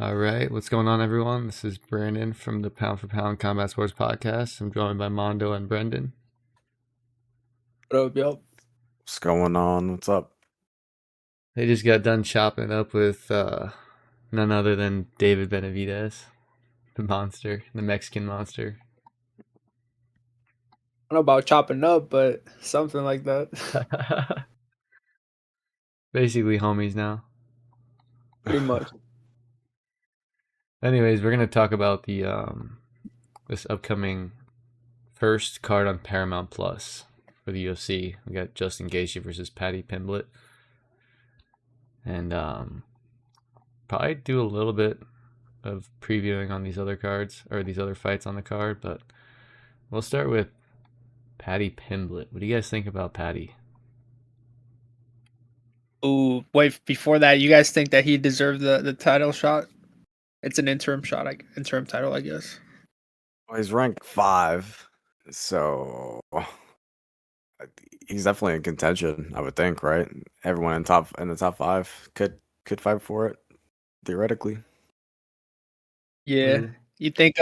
All right, what's going on, everyone? This is Brandon from the Pound for Pound Combat Sports Podcast. I'm joined by Mondo and Brendan. What up, yo? What's going on? What's up? They just got done chopping up with none other than David Benavidez, the monster, the Mexican monster. I don't know about chopping up, but something like that. Basically, homies now. Pretty much. Anyways, we're gonna talk about the this upcoming first card on Paramount Plus for the UFC. We got Justin Gaethje versus Paddy Pimblett, and probably do a little bit of previewing on these other cards or these other fights on the card, but we'll start with Paddy Pimblett. What do you guys think about Paddy? Ooh, wait, before that, you guys think that he deserved the title shot? It's an interim shot, interim title, I guess. Well, he's ranked 5, so he's definitely in contention. I would think, right? Everyone in the top 5 could fight for it theoretically. Yeah. You think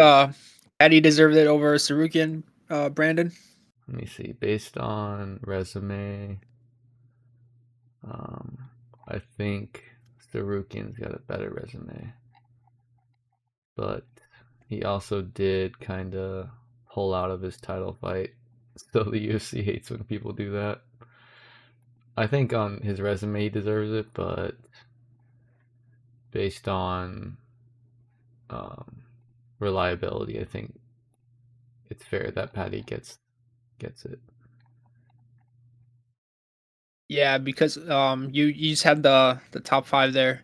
Paddy deserved it over Sarukian, Brandon? Let me see. Based on resume, I think Sarukian's got a better resume, but he also did kind of pull out of his title fight. So the UFC hates when people do that. I think on his resume he deserves it, but based on reliability, I think it's fair that Paddy gets it. Yeah, because you just had the top 5 there.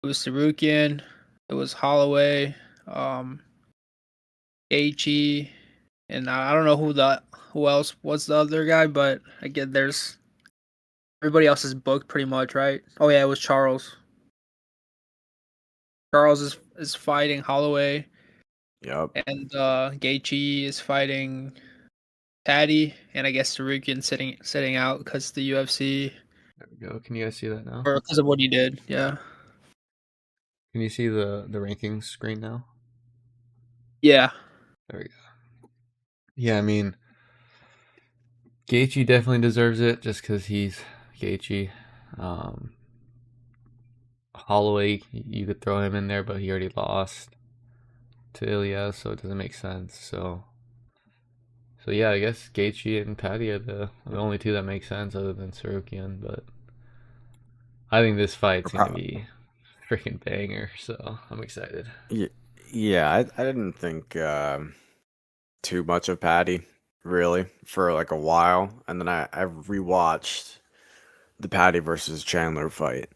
It was Sarukian, it was Holloway, Gaethje, and I don't know who else was the other guy, but again, there's everybody else is booked pretty much, right? Oh yeah, it was Charles. Charles is fighting Holloway, Yep. and Gaethje is fighting Paddy, and I guess Sarukian sitting out because the UFC There we go. Can you guys see that now? or because of what he did. Yeah. Can you see the rankings screen now? Yeah. There we go. Yeah, I mean, Gaethje definitely deserves it just because he's Gaethje. Holloway, you could throw him in there, but he already lost to Ilya, so it doesn't make sense. So yeah, I guess Gaethje and Paddy are the only two that make sense other than Sarukian. But I think this fight's gonna be freaking banger, so I'm excited. Yeah, I didn't think too much of Paddy really for like a while, and then I rewatched the Paddy versus Chandler fight,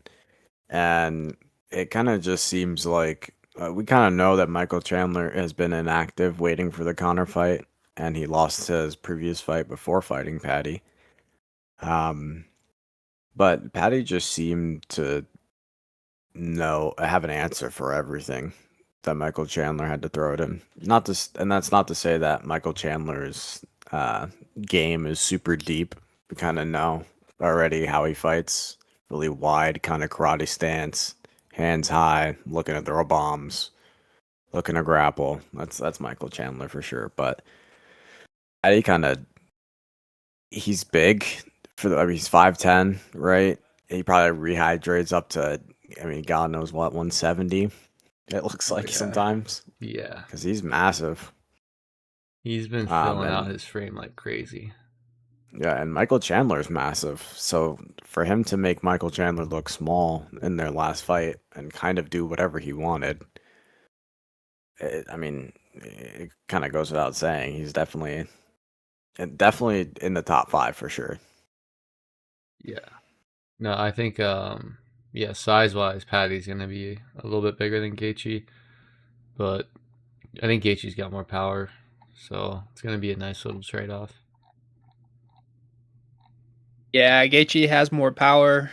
and it kind of just seems like we kind of know that Michael Chandler has been inactive waiting for the Conor fight, and he lost his previous fight before fighting Paddy. But Paddy just seemed to have an answer for everything that Michael Chandler had to throw at him. And that's not to say that Michael Chandler's game is super deep. We kind of know already how he fights. Really wide kind of karate stance, hands high, looking to throw bombs, looking to grapple. That's Michael Chandler for sure. But Paddy he's big he's 5'10", right? He probably rehydrates up to, God knows what, 170. It looks like sometimes. Yeah, because he's massive. He's been filling out his frame like crazy. Yeah, and Michael Chandler's massive. So for him to make Michael Chandler look small in their last fight and kind of do whatever he wanted, it kind of goes without saying. He's definitely in the top 5 for sure. Yeah. No, I think size-wise, Paddy's going to be a little bit bigger than Gaethje, but I think Gaethje's got more power, so it's going to be a nice little trade-off. Yeah, Gaethje has more power.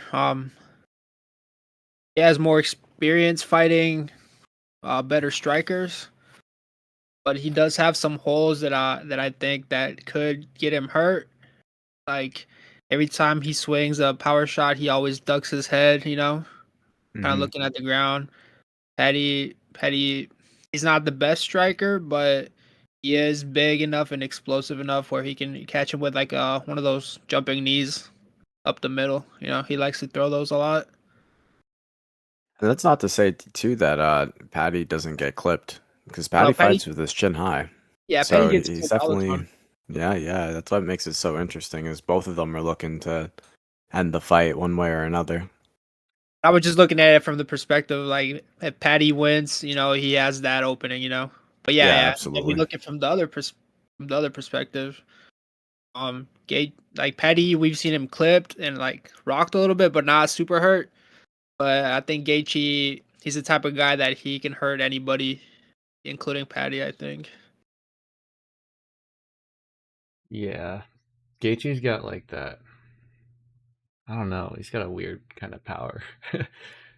He has more experience fighting better strikers, but he does have some holes that I think that could get him hurt. Like every time he swings a power shot, he always ducks his head, kind of looking at the ground. Paddy Petty, he's not the best striker, but he is big enough and explosive enough where he can catch him with like one of those jumping knees up the middle. You know, he likes to throw those a lot. And that's not to say too that Patty doesn't get clipped because No, Patty Petty, fights with his chin high. yeah, Petty So gets he's clipped all the definitely time. yeah. That's what makes it so interesting is both of them are looking to end the fight one way or another. I was just looking at it from the perspective like if Patty wins, you know, he has that opening, you know. But yeah, Yeah, yeah. If we absolutely. look at from the other perspective, Gate like Petty, we've seen him clipped and like rocked a little bit, but not super hurt. But I think Gaethje, he's the type of guy that he can hurt anybody, including Patty. I think. Yeah, Gaethje's got like that. I don't know. He's got a weird kind of power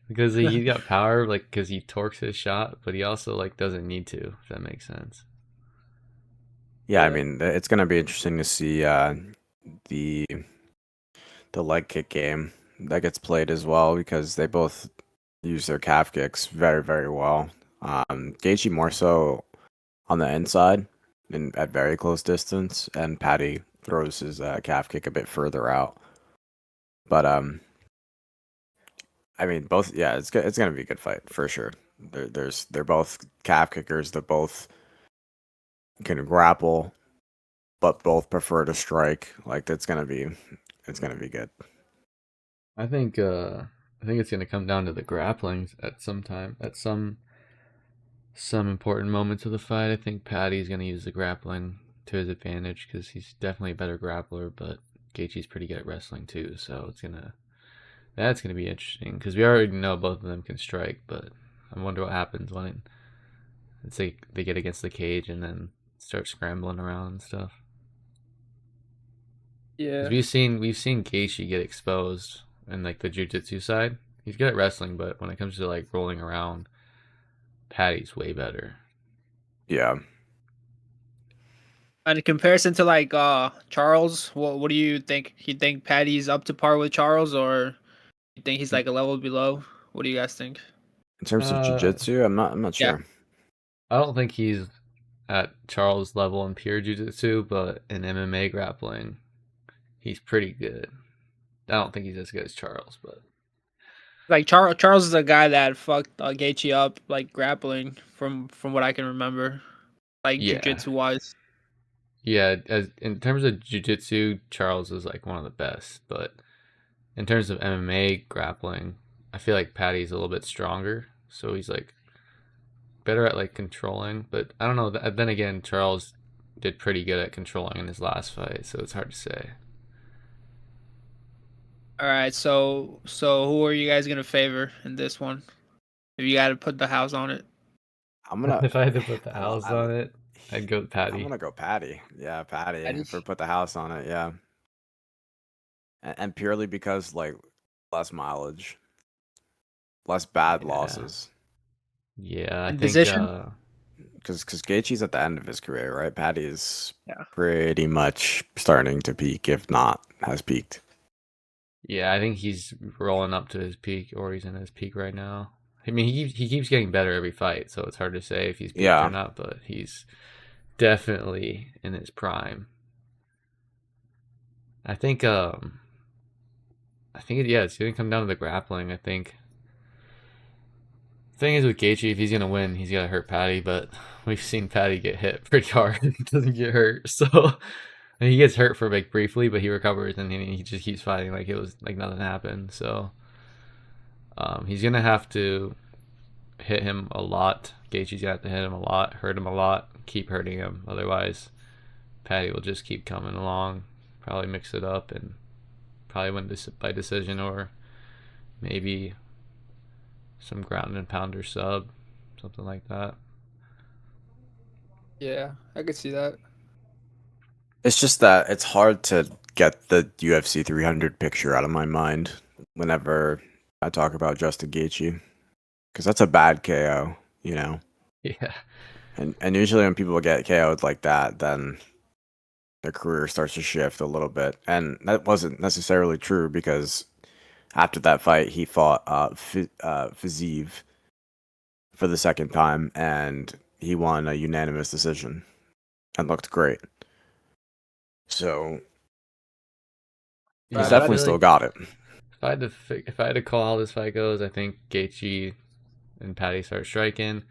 because he's got power like because he torques his shot, but he also like doesn't need to. If that makes sense. Yeah, I Yeah. mean it's gonna be interesting to see the the leg kick game that gets played as well because they both use their calf kicks very, very well. Gaethje more so on the inside and at very close distance, and Patty throws his calf kick a bit further out. But I mean, both. Yeah, it's gonna be a good fight for sure. They're both calf kickers. They both can grapple, but both prefer to strike. Like it's gonna be good. I think it's gonna come down to the grappling at some time at some important moments of the fight. I think Patty's gonna use the grappling to his advantage because he's definitely a better grappler, but Gaethje's pretty good at wrestling too. So that's gonna be interesting because we already know both of them can strike, but I wonder what happens when it's like they get against the cage and then start scrambling around and stuff. Because Yeah. we've seen Gaethje get exposed in like the jiu-jitsu side. He's good at wrestling, but when it comes to like rolling around, Patty's way better. Yeah. And in comparison to like Charles, what do you think? You think Patty's up to par with Charles, or you think he's like a level below? What do you guys think? In terms of Uh, jiu-jitsu, I'm not Yeah. sure. I don't think he's at Charles' level in pure jiu-jitsu, but in MMA grappling, he's pretty good. I don't think he's as good as Charles, but Like Charles is a guy that fucked Gaethje up like grappling from what I can remember, like yeah, jujitsu wise. yeah. As in terms of jiu-jitsu, Charles is like one of the best, but in terms of MMA grappling, I feel like Patty's a little bit stronger, so he's like better at like controlling. But I don't know. Then again, Charles did pretty good at controlling in his last fight, so it's hard to say. All right, so who are you guys gonna favor in this one? If you got to put the house on it, I'm gonna If I had to put the I'm, house I'm, on it, I'd go with I'm Patty. gonna go Patty. Yeah, Patty. Patty. If we put the house on it, yeah. And purely because like less mileage, less bad Yeah, losses. yeah. I In think position. Because Gaethje's at the end of his career, right? Patty is Yeah. pretty much starting to peak, if not has peaked. yeah, I think he's rolling up to his peak, or he's in his peak right now. I mean, he keeps getting better every fight, so it's hard to say if he's peaked or Yeah, not. But he's definitely in his prime. I think yeah, it's gonna come down to the grappling. I think the thing is with Gaethje, if he's gonna win, he's gotta hurt Patty. But we've seen Patty get hit pretty hard. He doesn't get hurt, so and he gets hurt for like briefly, but he recovers and he just keeps fighting like it was like nothing happened. So he's gonna have to hit him a lot. Gaethje's gonna have to hit him a lot, hurt him a lot, keep hurting him. Otherwise, Patty will just keep coming along, probably mix it up, and probably win this by decision or maybe some ground and pounder sub, something like that. Yeah, I could see that. it's just that it's hard to get the UFC 300 picture out of my mind whenever I talk about Justin Gaethje, because that's a bad KO, you know. Yeah, And usually when people get KO'd like that, then their career starts to shift a little bit, and that wasn't necessarily true because after that fight, he fought Fiziev for the second time, and he won a unanimous decision and looked great. So he's Yeah, I definitely feel still like got it. if I had to call how this fight goes, I think Gaethje and Patty start striking.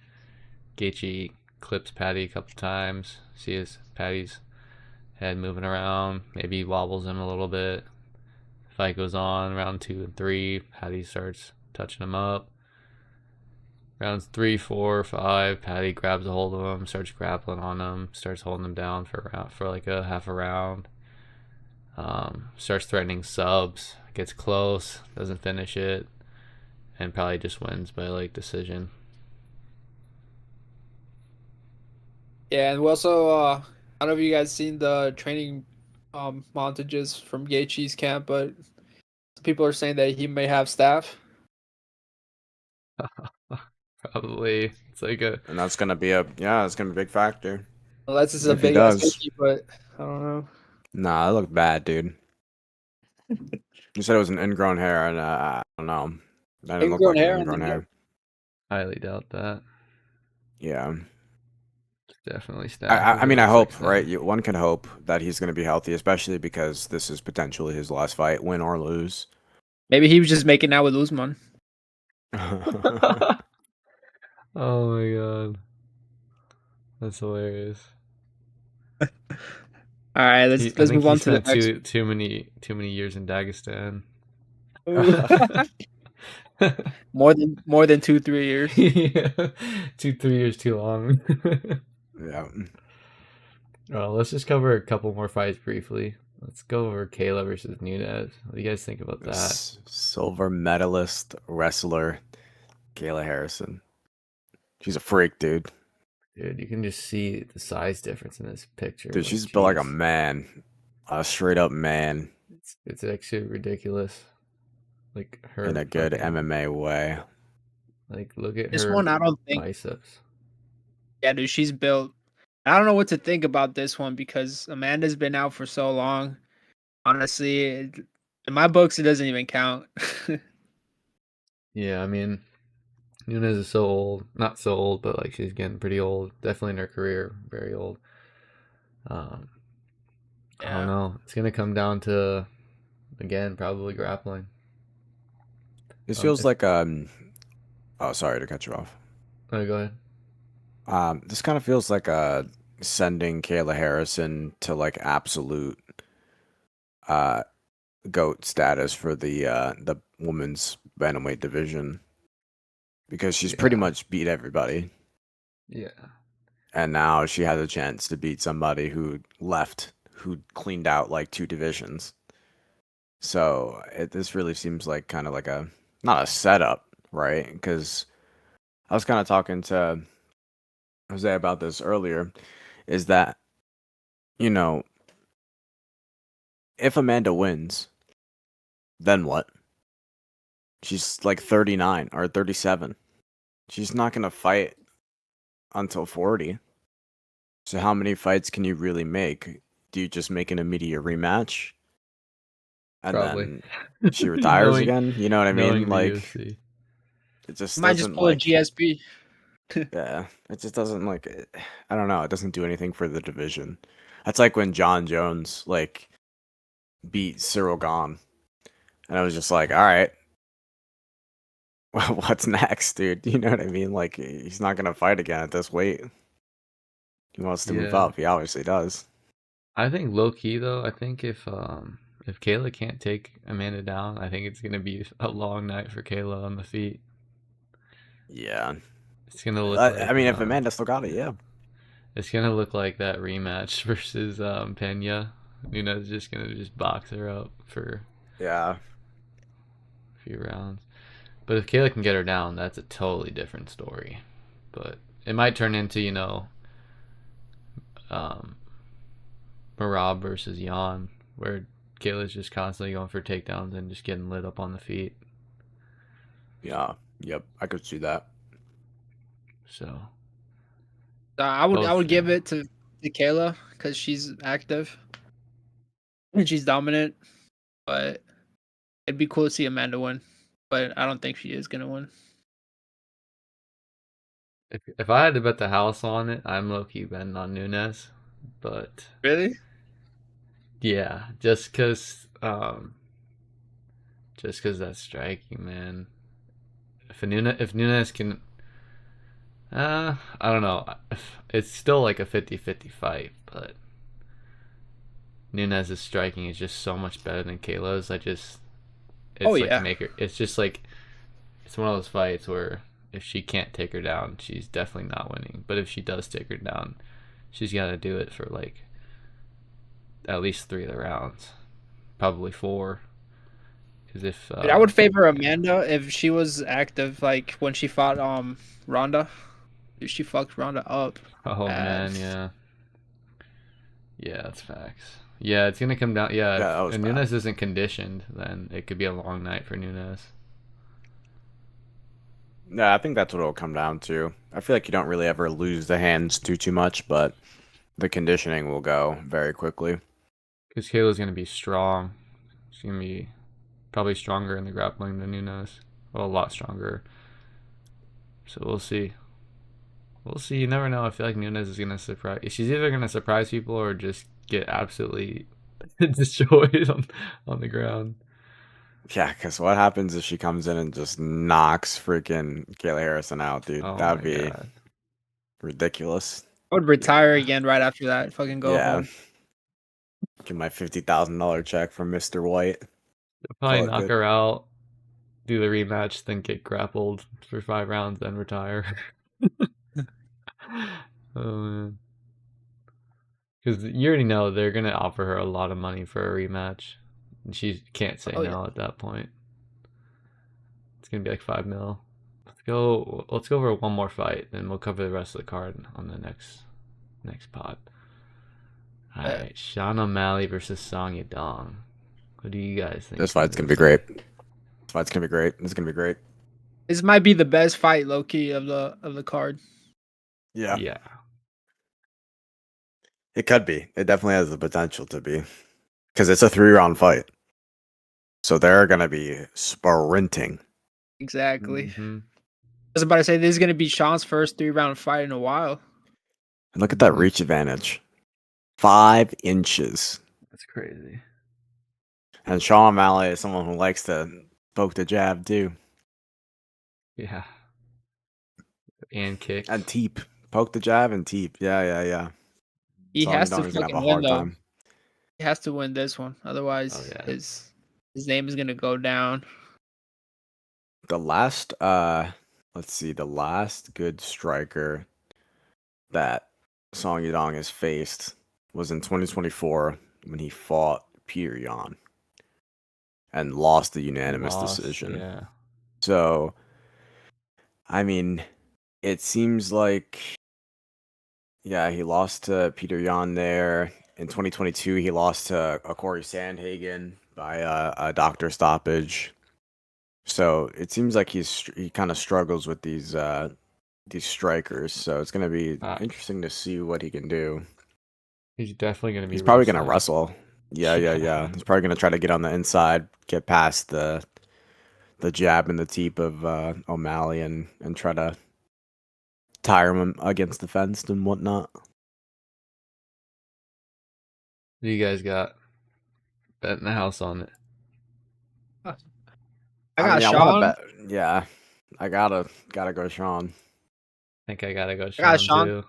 Gaethje clips Patty a couple times. Sees Patty's head moving around. Maybe wobbles him a little bit. Fight goes on. Round 2 and 3, Patty starts touching him up. Rounds 3, 4, 5, Patty grabs a hold of him, starts grappling on him, starts holding him down for like a half a round. Starts threatening subs, gets close, doesn't finish it, and probably just wins by like decision. Yeah, and we also I don't know if you guys seen the training montages from Gaethje's camp, but people are saying that he may have staph. Probably it's like a And that's gonna be it's gonna be a big factor. Unless it's a If he big ass does. hickey, but I don't know. Nah, that looked bad, dude. You said it was an ingrown hair, and I don't know. That didn't look Ingrown like an hair on the ingrown neck. hair. highly doubt that. Yeah. It's definitely I, staph I if I it mean, I looks like hope, staph. right? One can hope that he's going to be healthy, especially because this is potentially his last fight, win or lose. Maybe he was just making out with Usman. Oh my god, that's hilarious. All right, I let's think move he on to the spent next too many years in Dagestan. one. more than 2 3 years. Yeah. 2 3 years too long. Yeah. Well, let's just cover a couple more fights briefly. Let's go over Kayla versus Nunez. What do you guys think about that? Silver medalist wrestler Kayla Harrison. She's a freak, dude. Dude, you can just see the size difference in this picture. Dude, Like, she's built like a jeez. man, a straight up man It's actually ridiculous. Like in her a good fucking MMA way. like look at This her one, I don't think. biceps. Yeah, dude, she's built. I don't know what to think about this one because Amanda's been out for so long. Honestly, in my books, it doesn't even count. Yeah, I mean Nunez is so old. Not so old, but like she's getting pretty old. Definitely in her career, very old. Um I don't Yeah. know. It's gonna come down to again, probably grappling. This feels If like oh, sorry to cut you off. oh, go ahead. This kind of feels like sending Kayla Harrison to like absolute uh GOAT status for the women's bantamweight division because she's pretty Yeah, much beat everybody, yeah, and now she has a chance to beat somebody who cleaned out like two divisions. So this really seems like kind of like a not a setup, right? Because I was kind of talking to Jose about this earlier. Is that you know if Amanda wins, then what? She's like 39 or 37. She's not gonna fight until 40. So how many fights can you really make? Do you just make an immediate rematch and probably. then she retires knowing again? You know what I mean? knowing the Like UFC. it just Might just doesn't pull a like GSP. yeah, it just doesn't like I don't know, it doesn't do anything for the division. That's like when John Jones like beat Cyril Gahn and I was just like, "All right, what's next, dude?" You know what I mean? Like he's not going to fight again at this weight. He wants to move Yeah, up. He obviously does. I think low key though. I think if Kayla can't take Amanda down, I think it's gonna be a long night for Kayla on the feet. Yeah. It's gonna look I like mean, if Amanda still got it, yeah. it's gonna look like that rematch versus Pena. Nunes just gonna just box her up for Yeah. a few rounds. But if Kayla can get her down, that's a totally different story. But it might turn into um, Marab versus Jan, where Kayla's just constantly going for takedowns and just getting lit up on the feet. Yeah. Yep. I could see that. So I both, would give it to Kayla because she's active and she's dominant. But it'd be cool to see Amanda win. But I don't think she is gonna win. If I had to bet the house on it, I'm low key betting on Nunes, but Really? yeah, just cause that's striking, man. If Nunes can, I don't know. It's still like a 50-50 fight, but Nunes' striking is just so much better than Kayla's. Oh It's like yeah. make her. It's just like it's one of those fights where if she can't take her down, she's definitely not winning. But if she does take her down, she's got to do it for like at least 3 of the rounds, probably 4. Because if Dude, I would favor yeah. Amanda if she was active, like when she fought Ronda. Dude, she fucked Ronda up. Oh man, As yeah, yeah, that's facts. Yeah, it's gonna come down. Yeah, Yeah, that was if bad. Nunes isn't conditioned, then it could be a long night for Nunes. Yeah, I think that's what it'll come down to. I feel like you don't really ever lose the hands too much, but the conditioning will go very quickly. Because Kayla's gonna be strong. She's gonna be probably stronger in the grappling than Nunes. Well, a lot stronger. So we'll see. We'll see. You never know. I feel like Nunes is gonna surprise. She's either gonna surprise people or just get absolutely destroyed on the ground. Yeah, because what happens if she comes in and just knocks freaking Kayla Harrison out, dude? Oh That would my be god. ridiculous. I would retire Yeah. again right after that. Fucking go Yeah, home. get my $50,000 check from Mr. White. They'll probably Call it knock good. her out, do the rematch, then get grappled for 5 rounds, then retire. Oh man. Because you already know they're gonna offer her a lot of money for a rematch, and she can't say Oh yeah. no at that point. It's gonna be like 5 mil. Let's go. Let's go over one more fight, then we'll cover the rest of the card on the next pod. All Uh, right, Sean O'Malley versus Song Yadong. What do you guys think This going fight's into gonna be this fight? great. This fight's gonna be great. This is gonna be great. this might be the best fight, low key, of the card. Yeah, Yeah, it could be. It definitely has the potential to be because it's a 3-round fight, so they're gonna be sprinting. Exactly. I mm-hmm. was about to say this is gonna be Sean's first 3 round fight in a while. And look at that Mm-hmm. reach advantage, 5 inches. That's crazy. And Sean O'Malley is someone who likes to poke the jab too, Yeah, and and kicks. teep, poke the jab and teep. Yeah. He Song has to Yadong's gonna have a fucking win hard though. time. He has to win this one, Oh otherwise yeah. his name is gonna go down. The last, let's see, the last good striker that Song Yadong has faced was in 2024 when he fought Peter Yan and lost the unanimous Lost. decision. Yeah. So, I mean, it seems like, yeah, he lost to Peter Yan there. In 2022, he lost to Corey Sandhagen by a doctor stoppage. So it seems like he kind of struggles with these strikers. So it's gonna be Facts. interesting to see what he can do. He's definitely gonna be He's probably gonna wrestling. wrestle. Yeah. Yeah. He's probably gonna try to get on the inside, get past the jab and the teep of O'Malley, and try to tire him against the fence and whatnot. What do you guys got? Betting the house on it. I I got mean, I want to Sean. bet. Yeah, I gotta go, Sean. I think I gotta go I got Sean Sean. too.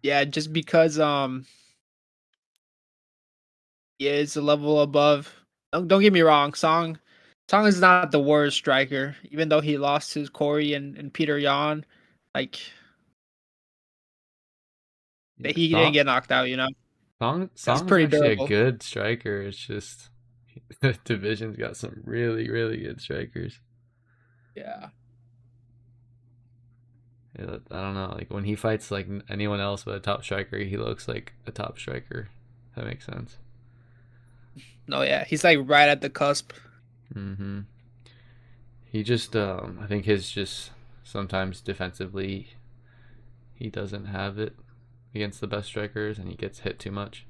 Yeah, just because yeah, it's a level above. Don't get me wrong, Song is not the worst striker, even though he lost to Corey and Peter Yan. Like Yeah. he didn't get knocked out, you know. He's Song's pretty actually a durable. good striker. It's just the division's got some really, really good strikers. Yeah. Yeah, I don't know. Like when he fights like anyone else but a top striker, he looks like a top striker. That makes sense. No, yeah. He's like right at the cusp. Mm-hmm. He just, I think his just sometimes defensively he doesn't have it against the best strikers, and he gets hit too much.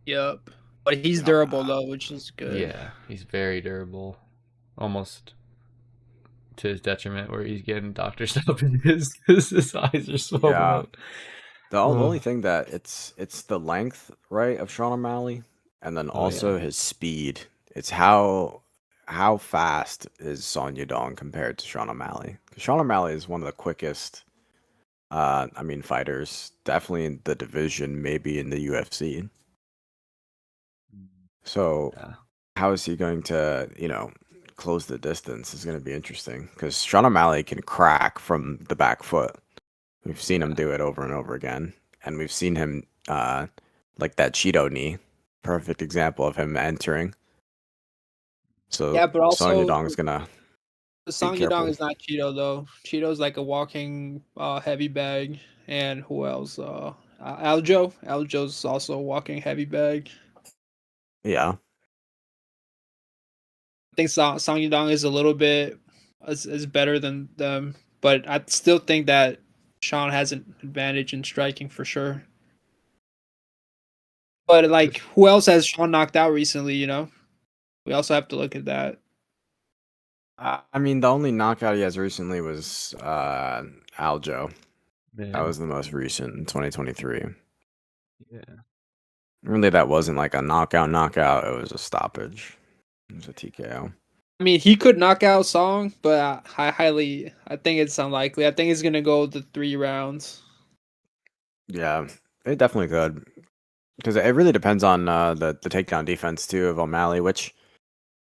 Yep. But he's durable Uh, though, which is good. Yeah, he's very durable. Almost to his detriment, where he's getting doctor stuff in his eyes are swollen Yeah. up. The Oh, only thing that it's the length, right, of Sean O'Malley, and then oh yeah, also his speed. It's how fast is Son Yudong compared to Sean O'Malley? 'Cause Sean O'Malley is one of the quickest, I mean, fighters, definitely in the division, maybe in the UFC. So yeah. how is he going to, close the distance is going to be interesting because Sean O'Malley can crack from the back foot. We've seen him Yeah. do it over and over again, and we've seen him like that Cheeto knee, perfect example of him entering. So Yeah, but Son also Yudong is gonna be Song Yadong careful. is not Cheeto though. Cheeto's like a walking heavy bag, and who else? Aljo. Aljo's also a walking heavy bag. Yeah, I think Song Yadong is a little bit is better than them, but I still think that Sean has an advantage in striking for sure. But like, This, who else has Sean knocked out recently? We also have to look at that. I mean the only knockout he has recently was Aljo. That man, was the most recent in 2023. yeah. Really, that wasn't like a knockout. It was a stoppage. It was a TKO. I mean, he could knock out Song, but I think it's unlikely. I think it's gonna go the 3 rounds. Yeah, it definitely could. Because it really depends on the takedown defense too of O'Malley, which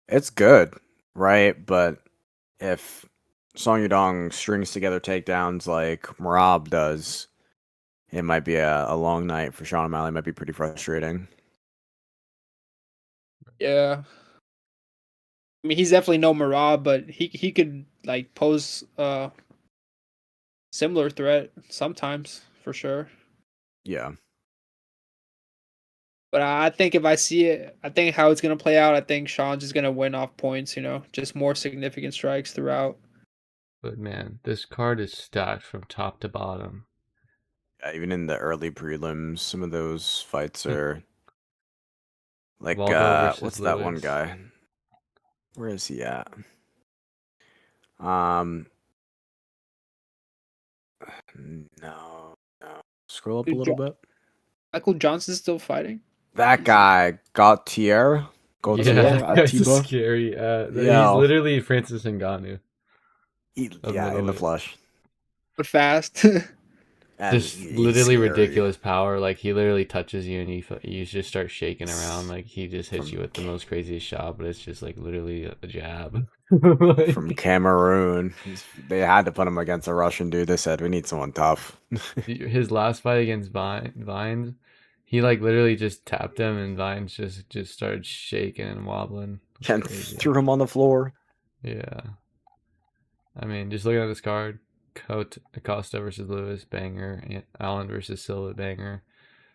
it's good, right? But if Song Yudong strings together takedowns like Marab does, it might be a long night for Sean O'Malley. It might be pretty frustrating. Yeah, I mean, he's definitely no Marab, but he could like pose a similar threat sometimes for sure. Yeah, But I think if I see it, I think how it's gonna play out. I think Sean's just gonna win off points. Just more significant strikes throughout. But man, this card is stacked from top to bottom. yeah. Even in the early prelims, some of those fights are like Waldo versus what's that one Lewis. guy? Where is he at? Um, no, no. Scroll up a Dude, little bit. Michael Johnson's still fighting. That Easy. guy, Gautier, Yeah, Yeah. Gautier, that guy's a Atiba. scary. He's Yeah, literally Francis Ngannou of yeah, in the middleweight. flesh, But fast. and Just he's literally scary ridiculous power. Like he literally touches you and you just start shaking around. S- Like he just hits from you with the Ca- most craziest shot, but it's just like literally a jab. from Like, Cameroon. They had to put him against a Russian dude. They said we need someone tough. his last fight against Vines, he like literally just tapped him and Vines just started shaking and wobbling. It's And crazy. threw him on the floor. Yeah. I mean, just looking at this card, Acosta versus Lewis, banger. Allen versus Silva, banger.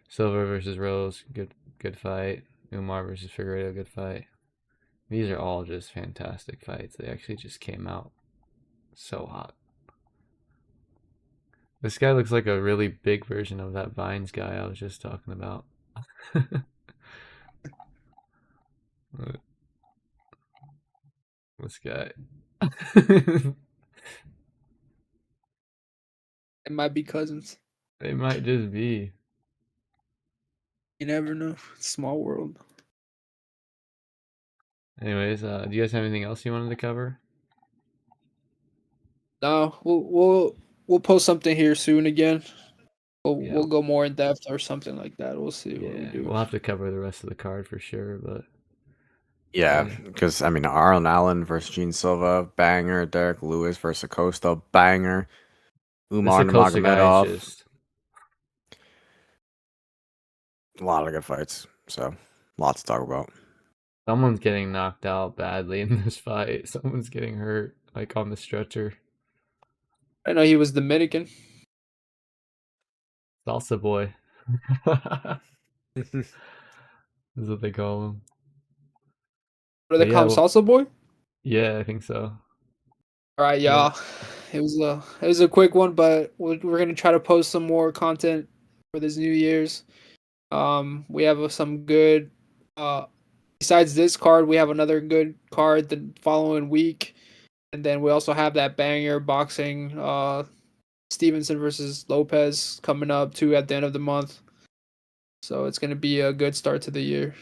Silva versus Rose, good fight. Umar versus Figueiredo, good fight. These are all just fantastic fights. They actually just came out so hot. This guy looks like a really big version of that Vines guy I was just talking about. This guy. It might be cousins. They might just be. You never know. Small world. Anyways, do you guys have anything else you wanted to cover? No, we'll post something here soon again. We'll Yeah, go more in depth or something like that. We'll see what we yeah. do. We'll have to cover the rest of the card for sure, but Yeah, yeah. because I mean, Aaron Allen versus Gene Silva, banger. Derek Lewis versus Acosta, banger. This Umar Acosta guy is Nurmagomedov, just a lot of good fights. So, lots to talk about. someone's getting knocked out badly in this fight. Someone's getting hurt, like on the stretcher. I know he was Dominican. Salsa boy. Is what they call him. What do But they call yeah, him? well, Salsa boy. yeah, I think so. All right, Yeah, y'all. It was a quick one, but we're gonna try to post some more content for this New Year's. We have some good. Uh, besides this card, we have another good card the following week, And then we also have that banger boxing Stevenson versus Lopez coming up too at the end of the month. So it's going to be a good start to the year.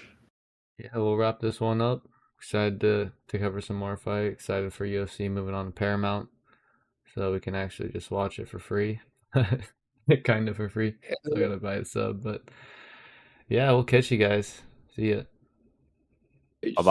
Yeah, we'll wrap this one up. Excited to cover some more fight. Excited for UFC moving on to Paramount, so we can actually just watch it for free. Kind of for free. Still gotta buy a sub, but yeah, we'll catch you guys. See ya. Bye-bye.